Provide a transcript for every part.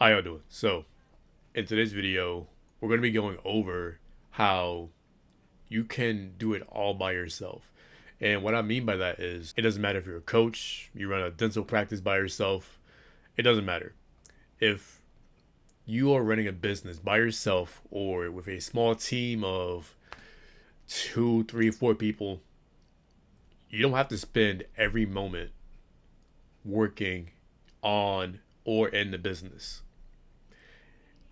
How y'all doing? So, in today's video, we're going to be going over how you can do it all by yourself. And what I mean by that is, it doesn't matter if you're a coach, you run a dental practice by yourself, it doesn't matter. If you are running a business by yourself or with a small team of two, three, four people, you don't have to spend every moment working on or in the business.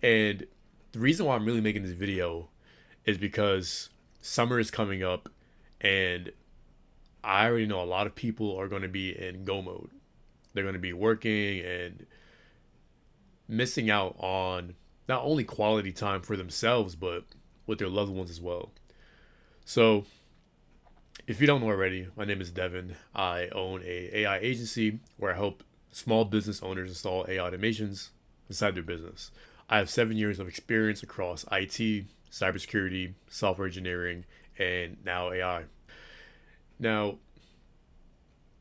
And the reason why I'm really making this video is because summer is coming up and I already know a lot of people are going to be in go mode. They're going to be working and missing out on not only quality time for themselves, but with their loved ones as well. So, if you don't know already, my name is Devin. I own a AI agency where I help small business owners install AI automations inside their business. I have 7 years of experience across IT, cybersecurity, software engineering, and now AI. Now,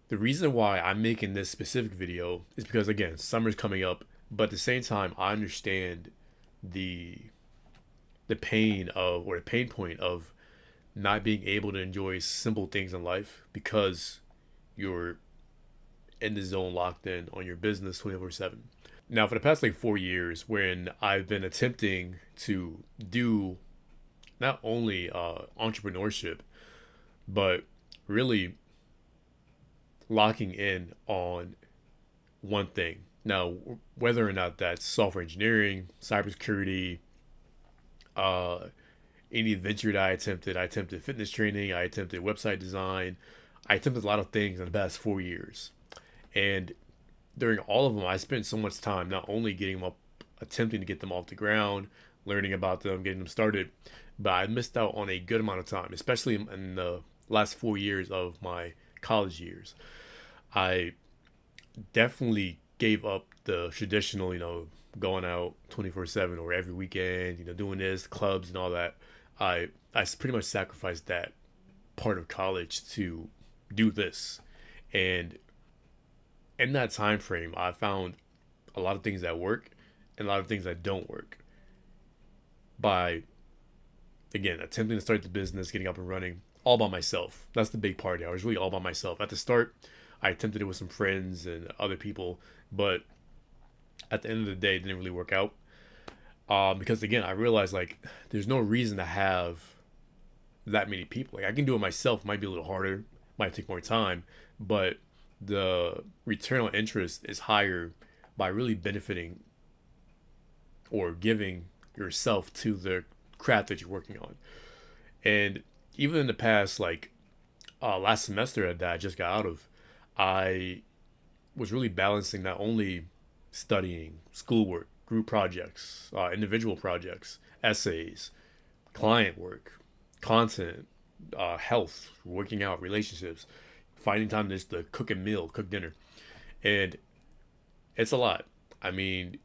the reason why I'm making this specific video is because, again, summer's coming up, but at the same time, I understand the the pain of or the pain point of not being able to enjoy simple things in life because you're in the zone locked in on your business 24/7. Now, for the past like 4 years, when I've been attempting to do not only entrepreneurship, but really locking in on one thing. Now, whether or not that's software engineering, cybersecurity, uh, any venture that I attempted fitness training, I attempted website design, I attempted a lot of things in the past 4 years. And during all of them, I spent so much time not only getting them up, attempting to get them off the ground, learning about them, getting them started, but I missed out on a good amount of time, especially in the last 4 years of my college years. I definitely gave up the traditional, going out 24/7 or every weekend, doing this, clubs and all that. I pretty much sacrificed that part of college to do this. And in that time frame, I found a lot of things that work and a lot of things that don't work by, again, attempting to start the business, getting up and running all by myself. That's the big part. I was really all by myself. At the start, I attempted it with some friends and other people, but at the end of the day, it didn't really work out. Because again, I realized like there's no reason to have that many people. Like I can do it myself. It might be a little harder, might take more time, but the return on interest is higher by really benefiting or giving yourself to the craft that you're working on. And even in the past, like last semester that I just got out of, I was really balancing not only studying, schoolwork, group projects, individual projects, essays, client work, content, health, working out, relationships, finding time to cook a meal, cook dinner. And it's a lot. I mean,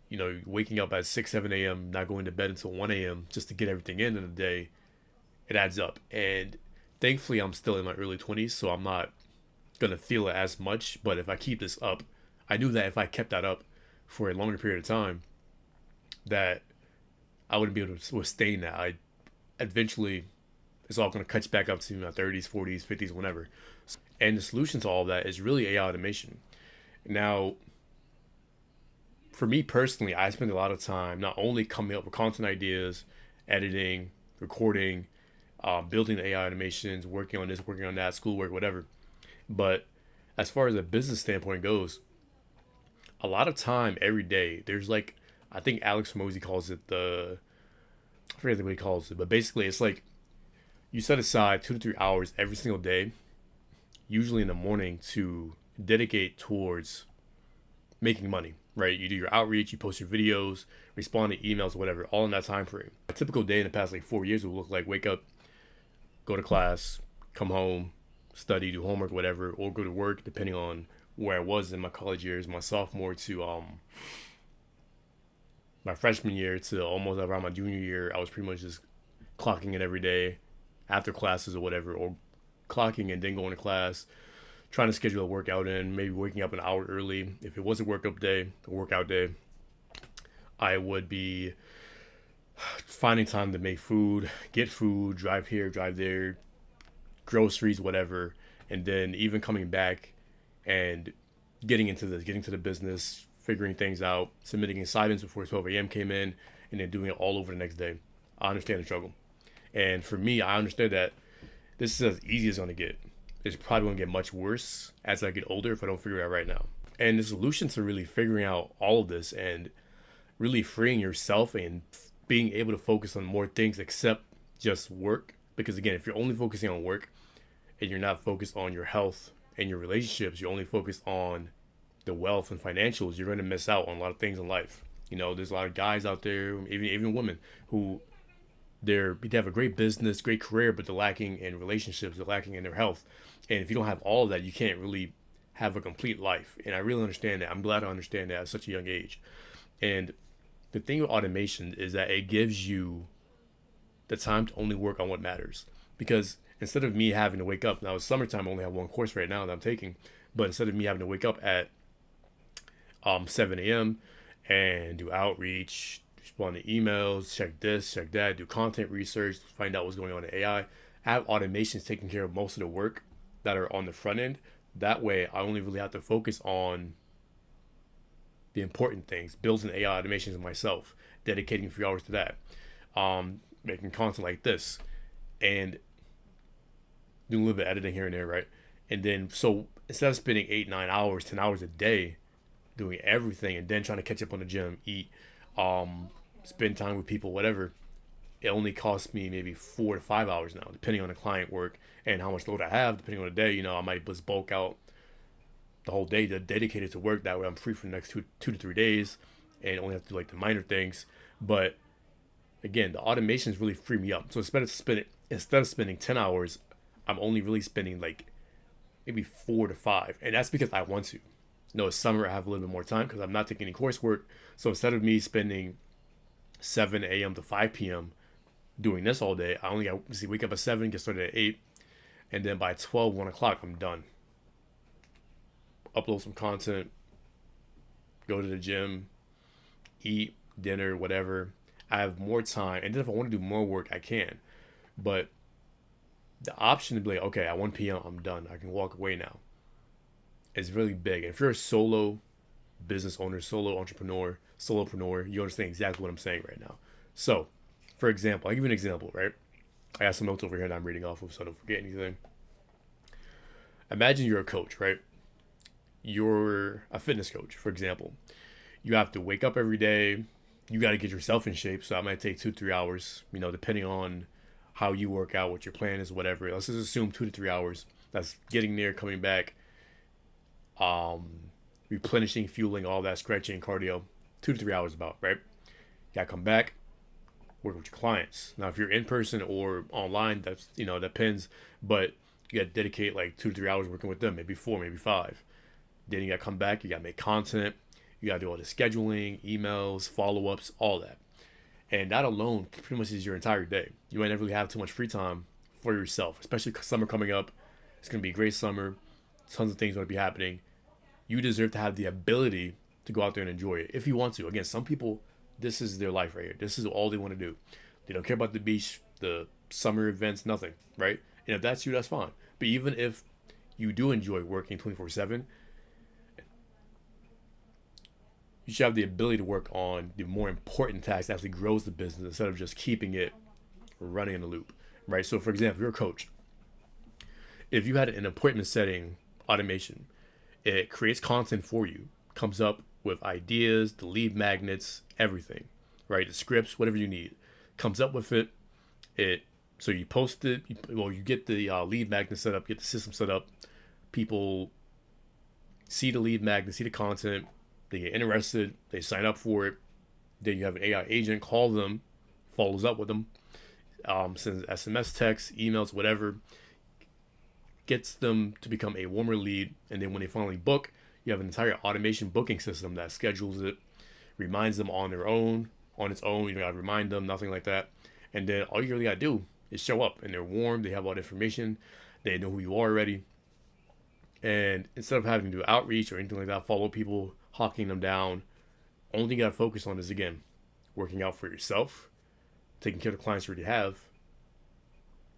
waking up at 6, 7 a.m., not going to bed until 1 a.m. just to get everything in the day, it adds up. And thankfully, I'm still in my early 20s, so I'm not going to feel it as much. But if I keep this up, I knew that if I kept that up for a longer period of time, that I wouldn't be able to sustain that. I eventually, it's all going to catch back up to my 30s, 40s, 50s, whenever. And the solution to all of that is really AI automation. Now, for me personally, I spend a lot of time not only coming up with content ideas, editing, recording, building the AI automations, working on this, working on that, schoolwork, whatever. But as far as a business standpoint goes, a lot of time every day, there's like, I think Alex Mosey calls it I forget what he calls it, but basically it's like you set aside 2 to 3 hours every single day, usually in the morning, to dedicate towards making money, right? You do your outreach, you post your videos, respond to emails, whatever, all in that time frame. A typical day in the past like 4 years will look like wake up, go to class, come home, study, do homework, whatever, or go to work, depending on where I was in my college years, my sophomore to my freshman year to almost around my junior year. I was pretty much just clocking in every day after classes or whatever, or clocking and then going to class, trying to schedule a workout in, maybe waking up an hour early if it was a workout day, I would be finding time to make food, get food, drive here, drive there, groceries, whatever, and then even coming back and getting to the business, figuring things out, submitting assignments before 12 a.m. came in, and then doing it all over the next day. I understand the struggle. And for me, I understand that this is as easy as it's going to get. It's probably going to get much worse as I get older if I don't figure it out right now. And the solution to really figuring out all of this and really freeing yourself and being able to focus on more things except just work. Because again, if you're only focusing on work and you're not focused on your health and your relationships, you're only focused on the wealth and financials, you're going to miss out on a lot of things in life. You know, there's a lot of guys out there, even women, who they have a great business, great career, but they're lacking in relationships, they're lacking in their health. And if you don't have all of that, you can't really have a complete life. And I really understand that. I'm glad I understand that at such a young age. And the thing with automation is that it gives you the time to only work on what matters. Because instead of me having to wake up, now it's summertime, I only have one course right now that I'm taking, but instead of me having to wake up at 7 a.m. and do outreach, respond to emails, check this, check that, do content research, find out what's going on in AI, I have automations taking care of most of the work that are on the front end. That way, I only really have to focus on the important things, building AI automations myself, dedicating a few hours to that, making content like this, and doing a little bit of editing here and there, right? And then, so instead of spending 8, 9 hours, 10 hours a day doing everything and then trying to catch up on the gym, eat, spend time with people, whatever, it only costs me maybe 4 to 5 hours now, depending on the client work and how much load I have, depending on the day. You know, I might just bulk out the whole day dedicated to work. That way I'm free for the next two to 3 days and only have to do like the minor things. But again, the automations really free me up. So instead of spending 10 hours, I'm only really spending like maybe 4 to 5. And that's because I want to. You know, it's summer, I have a little bit more time because I'm not taking any coursework. So instead of me spending 7 a.m. to 5 p.m. doing this all day, I only got wake up at 7, get started at 8, and then by 12, 1 o'clock, I'm done. Upload some content, go to the gym, eat dinner, whatever. I have more time, and then if I want to do more work, I can. But the option to be like, okay, at 1 p.m. I'm done, I can walk away now, is really big. And if you're a solo business owner, solo entrepreneur, solopreneur, you understand exactly what I'm saying right now. So, for example, I'll give you an example, right? I got some notes over here that I'm reading off of so I don't forget anything. Imagine you're a coach, right? You're a fitness coach, for example. You have to wake up every day. You got to get yourself in shape. So that might take 2-3 hours, you know, depending on how you work out, what your plan is, whatever. Let's just assume 2 to 3 hours. That's getting there, coming back, replenishing, fueling, all that, stretching, cardio. 2 to 3 hours about, right? You got to come back, work with your clients. Now, if you're in person or online, that's, you know, depends. But you got to dedicate like 2 to 3 hours working with them, maybe 4, maybe 5. Then you got to come back, you got to make content, you got to do all the scheduling, emails, follow-ups, all that. And that alone pretty much is your entire day. You might never really have too much free time for yourself, especially summer coming up. It's going to be a great summer. Tons of things are going to be happening. You deserve to have the ability to go out there and enjoy it if you want to. Again, some people, this is their life right here. This is all they want to do. They don't care about the beach, the summer events, nothing, right? And if that's you, that's fine. But even if you do enjoy working 24/7, you should have the ability to work on the more important tasks that actually grows the business instead of just keeping it running in a loop, right? So, for example, you're a coach. If you had an appointment setting automation, it creates content for you, comes up with ideas, the lead magnets, everything, right? The scripts, whatever you need, comes up with it. So you post it. You get the lead magnet set up, get the system set up. People see the lead magnet, see the content. They get interested, they sign up for it. Then you have an AI agent call them, follows up with them, sends SMS, texts, emails, whatever, gets them to become a warmer lead. And then when they finally book, you have an entire automation booking system that schedules it, reminds them on its own. You don't gotta remind them, nothing like that. And then all you really gotta do is show up, and they're warm. They have all the information. They know who you are already. And instead of having to do outreach or anything like that, follow people, hawking them down, only thing you gotta focus on is, again, working out for yourself, taking care of the clients you already have,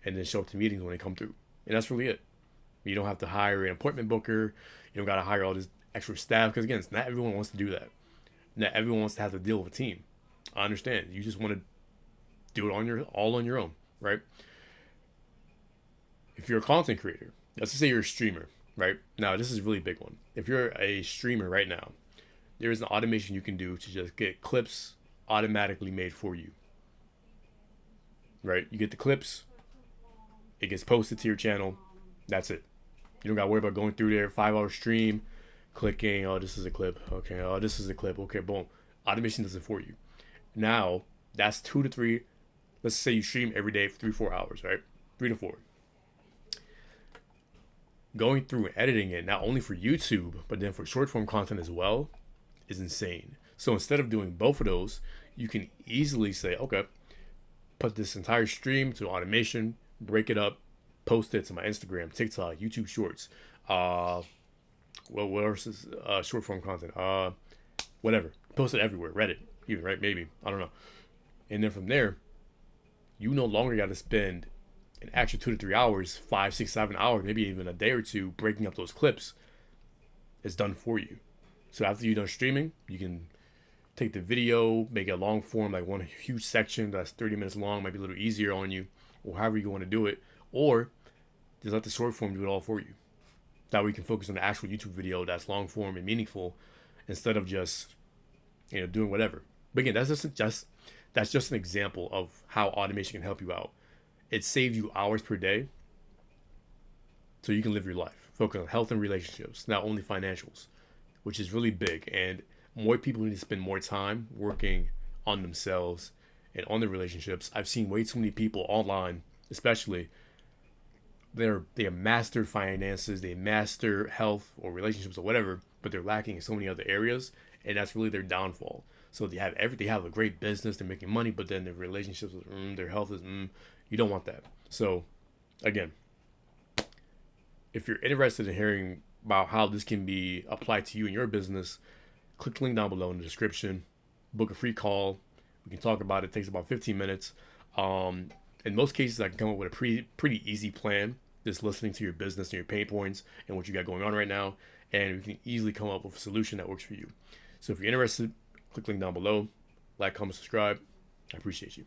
and then show up to meetings when they come through. And that's really it. You don't have to hire an appointment booker. You don't got to hire all this extra staff because, again, not everyone wants to do that. Not everyone wants to have to deal with a team. I understand. You just want to do it all on your own, right? If you're a content creator, let's just say you're a streamer, right? Now, this is a really big one. If you're a streamer right now, there is an automation you can do to just get clips automatically made for you, right? You get the clips, it gets posted to your channel. That's it. You don't got to worry about going through there, 5-hour stream, clicking, oh, this is a clip. Okay, oh, this is a clip. Okay, boom. Automation does it for you. Now, that's 2 to 3. Let's say you stream every day for 3-4 hours, right? 3 to 4. Going through and editing it, not only for YouTube, but then for short form content as well, is insane. So instead of doing both of those, you can easily say, okay, put this entire stream to automation, break it up, post it to my Instagram, TikTok, YouTube Shorts. What else is short form content? Whatever. Post it everywhere. Reddit, even, right? Maybe. I don't know. And then from there, you no longer got to spend an extra 2 to 3 hours, 5, 6, 7 hours, maybe even a day or two breaking up those clips. It's done for you. So after you're done streaming, you can take the video, make it long form, like one huge section that's 30 minutes long, might be a little easier on you, or however you want to do it, or just let the short form do it all for you. That way you can focus on the actual YouTube video that's long form and meaningful instead of just, doing whatever. But again, that's just an example of how automation can help you out. It saves you hours per day so you can live your life. Focus on health and relationships, not only financials, which is really big. And more people need to spend more time working on themselves and on their relationships. I've seen way too many people online, especially, they have mastered finances, they master health or relationships or whatever, but they're lacking in so many other areas, and that's really their downfall. So they have a great business, they're making money, but then their relationships, their health is, you don't want that. So, again, if you're interested in hearing about how this can be applied to you and your business, click the link down below in the description. Book a free call. We can talk about it. It takes about 15 minutes. In most cases, I can come up with a pretty easy plan, just listening to your business and your pain points and what you got going on right now. And we can easily come up with a solution that works for you. So if you're interested, click the link down below. Like, comment, subscribe. I appreciate you.